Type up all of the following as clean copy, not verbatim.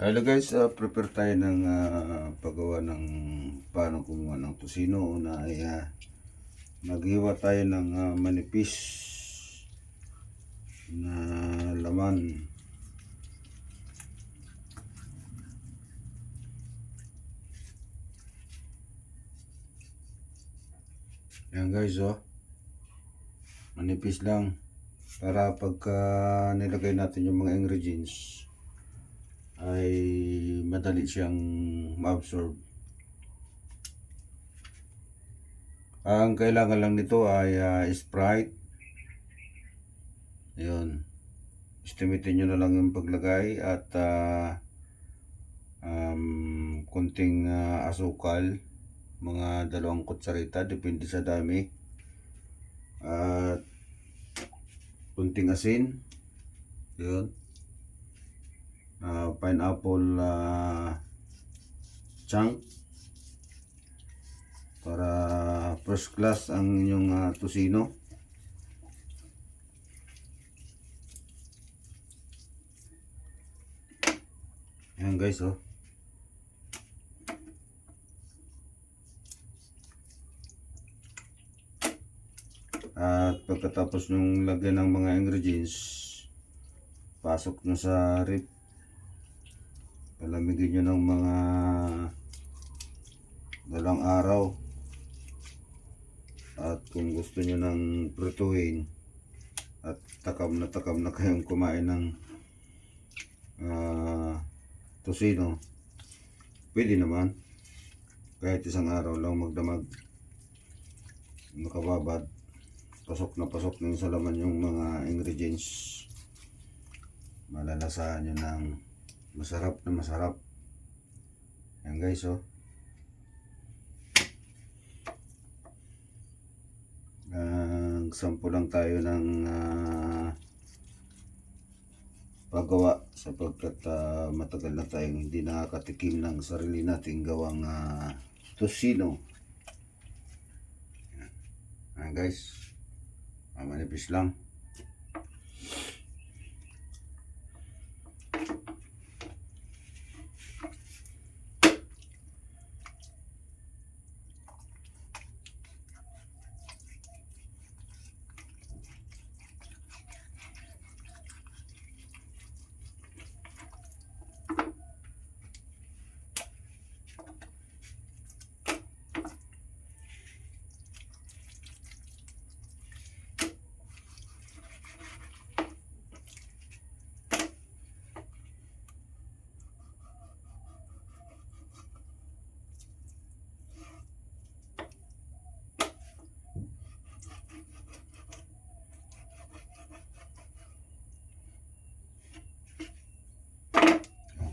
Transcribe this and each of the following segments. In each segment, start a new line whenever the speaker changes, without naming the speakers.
Hello guys, prepare tayo ng paggawa ng paano kumuha ng tosino. Una ay maghiwa tayo ng manipis na laman. Yan guys, manipis lang para pagka nilagay natin yung mga ingredients ay madali siyang ma-absorb. Ang kailangan lang nito ay Sprite. Yun, estimatein nyo na lang yung paglagay at kunting asukal, mga 2 kutsarita, depende sa dami, at kunting asin. Yun, pineapple chunk para first class ang inyong tosino. Ayan guys, at pagkatapos nung lagyan ng mga ingredients, pasok nyo sa rip, palamigin nyo ng mga 2 araw. At kung gusto nyo ng prituin at takam na kayong kumain ng tosino, pwede naman kahit 1 araw lang magdamag, makababad, pasok na sa laman yung mga ingredients. Malalasahan nyo ng masarap na masarap. Yan guys, sample lang tayo ng paggawa sapagkat matagal na tayong hindi nakakatikim ng sarili nating gawang tosino. Ayan guys, manipis lang.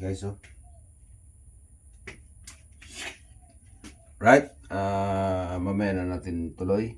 Guys, right, mamaya na natin tuloy.